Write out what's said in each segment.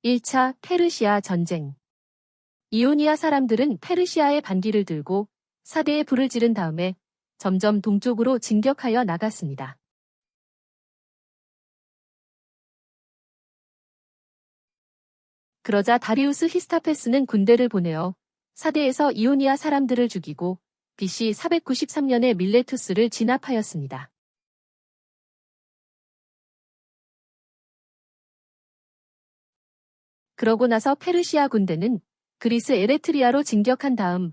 1차 페르시아 전쟁. 이오니아 사람들은 페르시아의 반기를 들고 사대에 불을 지른 다음에 점점 동쪽으로 진격하여 나갔습니다. 그러자 다리우스 히스타페스는 군대를 보내어 사대에서 이오니아 사람들을 죽이고 BC 493년에 밀레투스를 진압하였습니다. 그러고 나서 페르시아 군대는 그리스 에레트리아로 진격한 다음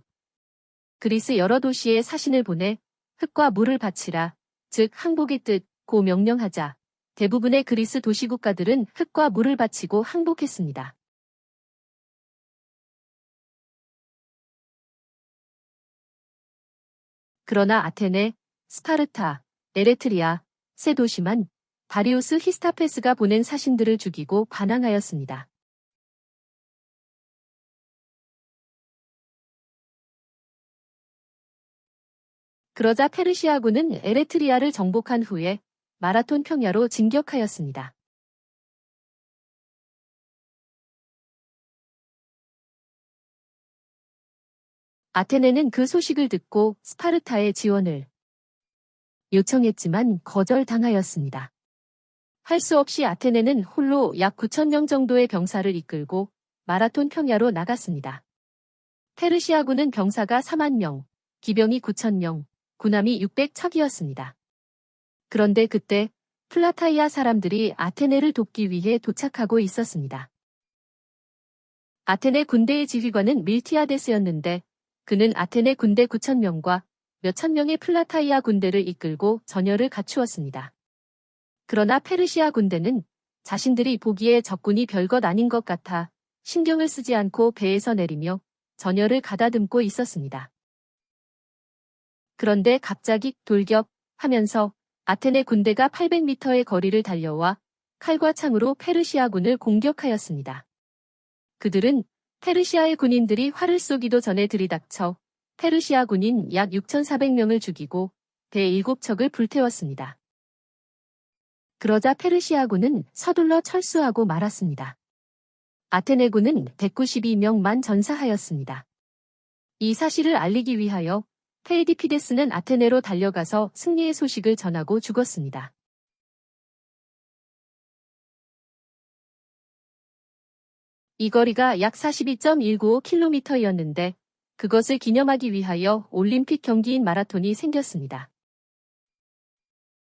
그리스 여러 도시에 사신을 보내 흙과 물을 바치라, 즉 항복의 뜻, 고 명령하자. 대부분의 그리스 도시국가들은 흙과 물을 바치고 항복했습니다. 그러나 아테네, 스파르타, 에레트리아, 세 도시만 다리우스 히스타페스가 보낸 사신들을 죽이고 반항하였습니다. 그러자 페르시아군은 에레트리아를 정복한 후에 마라톤 평야로 진격하였습니다. 아테네는 그 소식을 듣고 스파르타의 지원을 요청했지만 거절당하였습니다. 할 수 없이 아테네는 홀로 약 9,000명 정도의 병사를 이끌고 마라톤 평야로 나갔습니다. 페르시아군은 병사가 4만 명, 기병이 9,000명, 군함이 600척이었습니다. 그런데 그때 플라타이아 사람들이 아테네를 돕기 위해 도착하고 있었습니다. 아테네 군대의 지휘관은 밀티아데스였는데 그는 아테네 군대 9,000명과 몇천 명의 플라타이아 군대를 이끌고 전열을 갖추었습니다. 그러나 페르시아 군대는 자신들이 보기에 적군이 별것 아닌 것 같아 신경을 쓰지 않고 배에서 내리며 전열을 가다듬고 있었습니다. 그런데 갑자기 돌격하면서 아테네 군대가 800m의 거리를 달려와 칼과 창으로 페르시아군을 공격하였습니다. 그들은 페르시아의 군인들이 활을 쏘기도 전에 들이닥쳐 페르시아 군인 약 6,400명을 죽이고 배 7척을 불태웠습니다. 그러자 페르시아군은 서둘러 철수하고 말았습니다. 아테네군은 192명만 전사하였습니다. 이 사실을 알리기 위하여 페이디피데스는 아테네로 달려가서 승리의 소식을 전하고 죽었습니다. 이 거리가 약 42.195km였는데 그것을 기념하기 위하여 올림픽 경기인 마라톤이 생겼습니다.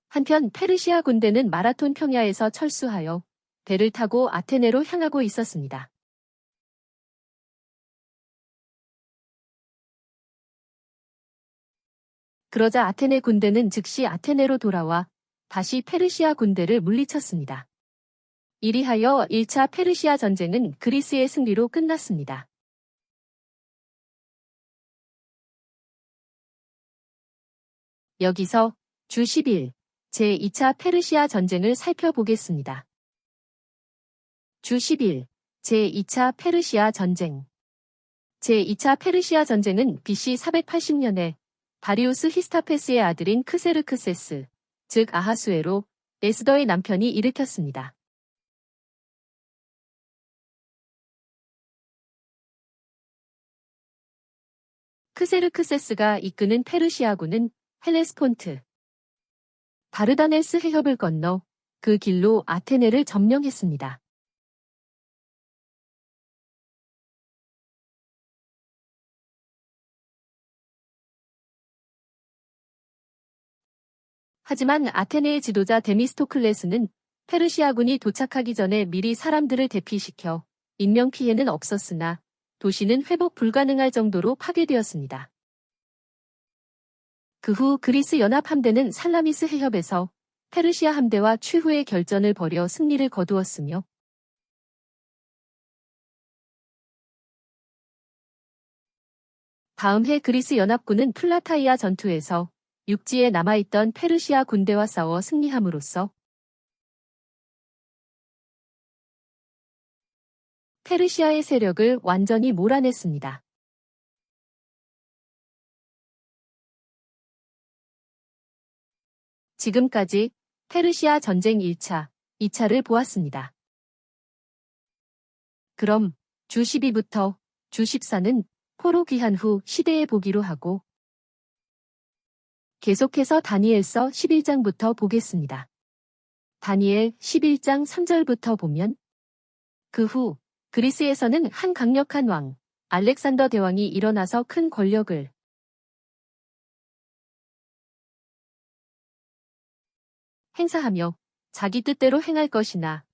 한편 페르시아 군대는 마라톤 평야에서 철수하여 배를 타고 아테네로 향하고 있었습니다. 그러자 아테네 군대는 즉시 아테네로 돌아와 다시 페르시아 군대를 물리쳤습니다. 이리하여 1차 페르시아 전쟁은 그리스의 승리로 끝났습니다. 여기서 주 10일 제2차 페르시아 전쟁을 살펴보겠습니다. 주 10일 제2차 페르시아 전쟁. 제2차 페르시아 전쟁은 BC 480년에 다리우스 히스타페스의 아들인 크세르크세스, 즉 아하수에로, 에스더의 남편이 일으켰습니다. 크세르크세스가 이끄는 페르시아군은 헬레스폰트, 다르다넬스 해협을 건너 그 길로 아테네를 점령했습니다. 하지만 아테네의 지도자 데미스토클레스는 페르시아군이 도착하기 전에 미리 사람들을 대피시켜 인명피해는 없었으나 도시는 회복 불가능할 정도로 파괴되었습니다. 그 후 그리스 연합 함대는 살라미스 해협에서 페르시아 함대와 최후의 결전을 벌여 승리를 거두었으며 다음 해 그리스 연합군은 플라타이아 전투에서 육지에 남아있던 페르시아 군대와 싸워 승리함으로써 페르시아의 세력을 완전히 몰아냈습니다. 지금까지 페르시아 전쟁 1차, 2차를 보았습니다. 그럼 주 12부터 주 14는 포로 귀환 후 시대에 보기로 하고 계속해서 다니엘서 11장부터 보겠습니다. 다니엘 11장 3절부터 보면 그 후 그리스에서는 한 강력한 왕 알렉산더 대왕이 일어나서 큰 권력을 행사하며 자기 뜻대로 행할 것이나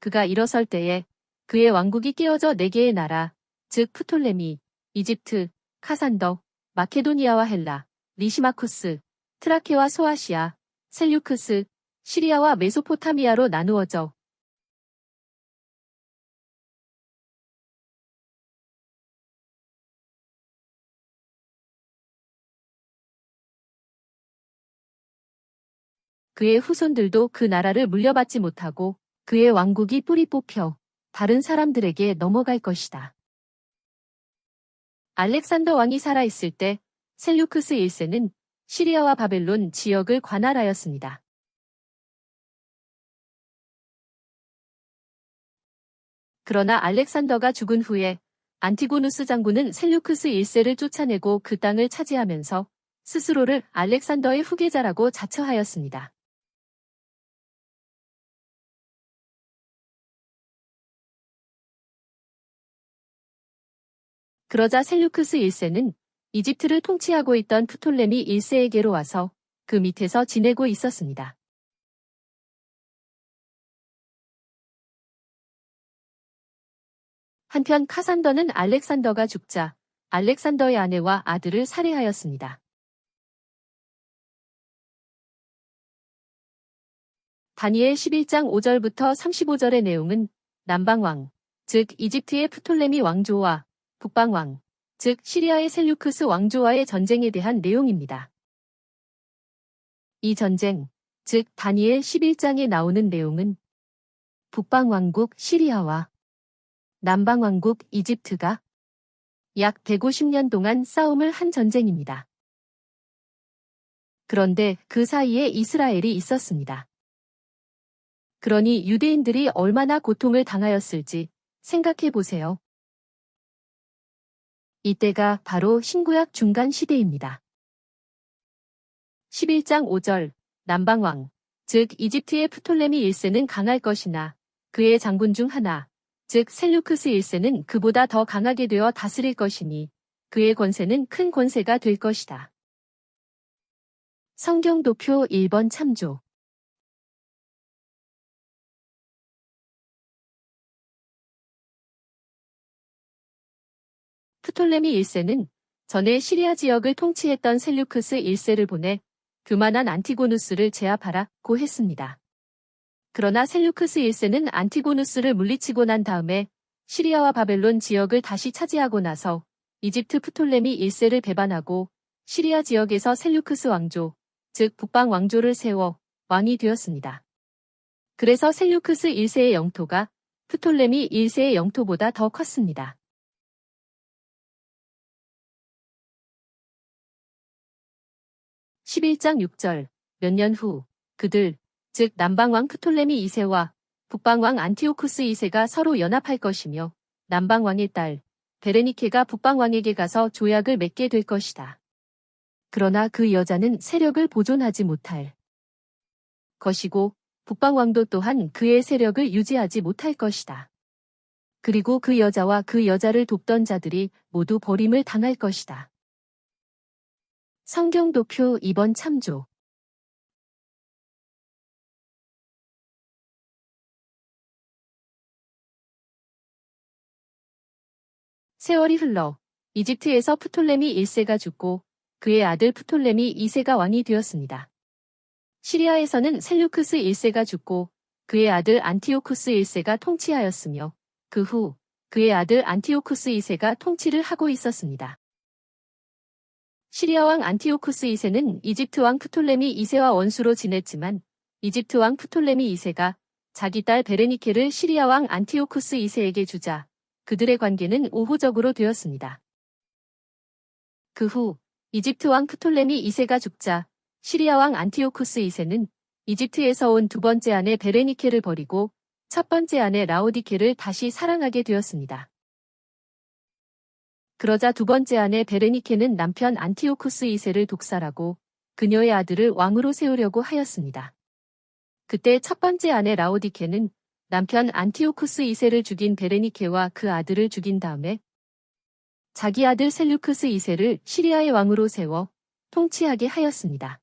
그가 일어설 때에 그의 왕국이 깨어져 4개의 나라, 즉 프톨레미, 이집트, 카산더, 마케도니아와 헬라, 리시마쿠스, 트라케와 소아시아, 셀류크스, 시리아와 메소포타미아로 나누어져 그의 후손들도 그 나라를 물려받지 못하고 그의 왕국이 뿌리 뽑혀 다른 사람들에게 넘어갈 것이다. 알렉산더 왕이 살아있을 때 셀류크스 1세는 시리아와 바벨론 지역을 관할하였습니다. 그러나 알렉산더가 죽은 후에 안티고누스 장군은 셀류크스 1세를 쫓아내고 그 땅을 차지하면서 스스로를 알렉산더의 후계자라고 자처하였습니다. 그러자 셀류크스 1세는 이집트를 통치하고 있던 프톨레미 1세에게로 와서 그 밑에서 지내고 있었습니다. 한편 카산더는 알렉산더가 죽자 알렉산더의 아내와 아들을 살해하였습니다. 다니엘 11장 5절부터 35절의 내용은 남방왕, 즉 이집트의 프톨레미 왕조와 북방왕, 즉 시리아의 셀류크스 왕조와의 전쟁에 대한 내용입니다. 이 전쟁, 즉 다니엘 11장에 나오는 내용은 북방왕국 시리아와 남방왕국 이집트가 약 150년 동안 싸움을 한 전쟁입니다. 그런데 그 사이에 이스라엘이 있었습니다. 그러니 유대인들이 얼마나 고통을 당하였을지 생각해 보세요. 이때가 바로 신구약 중간 시대입니다. 11장 5절 남방왕, 즉 이집트의 프톨레미 1세는 강할 것이나 그의 장군 중 하나, 즉 셀류크스 1세는 그보다 더 강하게 되어 다스릴 것이니 그의 권세는 큰 권세가 될 것이다. 성경 도표 1번 참조. 프톨레미 1세는 전에 시리아 지역을 통치했던 셀류크스 1세를 보내 교만한 안티고누스를 제압하라고 했습니다. 그러나 셀류크스 1세는 안티고누스를 물리치고 난 다음에 시리아와 바벨론 지역을 다시 차지하고 나서 이집트 프톨레미 1세를 배반하고 시리아 지역에서 셀류크스 왕조, 즉 북방 왕조를 세워 왕이 되었습니다. 그래서 셀류크스 1세의 영토가 프톨레미 1세의 영토보다 더 컸습니다. 11장 6절 몇 년 후 그들 즉 남방왕 프톨레미 2세와 북방왕 안티오쿠스 2세가 서로 연합할 것이며 남방왕의 딸 베레니케가 북방왕에게 가서 조약을 맺게 될 것이다. 그러나 그 여자는 세력을 보존하지 못할 것이고 북방왕도 또한 그의 세력을 유지하지 못할 것이다. 그리고 그 여자와 그 여자를 돕던 자들이 모두 버림을 당할 것이다. 성경 도표 2번 참조. 세월이 흘러 이집트에서 프톨레미 1세가 죽고 그의 아들 프톨레미 2세가 왕이 되었습니다. 시리아에서는 셀류크스 1세가 죽고 그의 아들 안티오쿠스 1세가 통치하였으며 그 후 그의 아들 안티오쿠스 2세가 통치를 하고 있었습니다. 시리아 왕 안티오쿠스 2세는 이집트 왕 프톨레미 2세와 원수로 지냈지만 이집트 왕 프톨레미 2세가 자기 딸 베레니케를 시리아 왕 안티오쿠스 2세에게 주자 그들의 관계는 우호적으로 되었습니다. 그 후 이집트 왕 프톨레미 2세가 죽자 시리아 왕 안티오쿠스 2세는 이집트에서 온 두 번째 아내 베레니케를 버리고 첫 번째 아내 라오디케를 다시 사랑하게 되었습니다. 그러자 두 번째 아내 베레니케는 남편 안티오쿠스 2세를 독살하고 그녀의 아들을 왕으로 세우려고 하였습니다. 그때 첫 번째 아내 라오디케는 남편 안티오쿠스 2세를 죽인 베레니케와 그 아들을 죽인 다음에 자기 아들 셀루크스 2세를 시리아의 왕으로 세워 통치하게 하였습니다.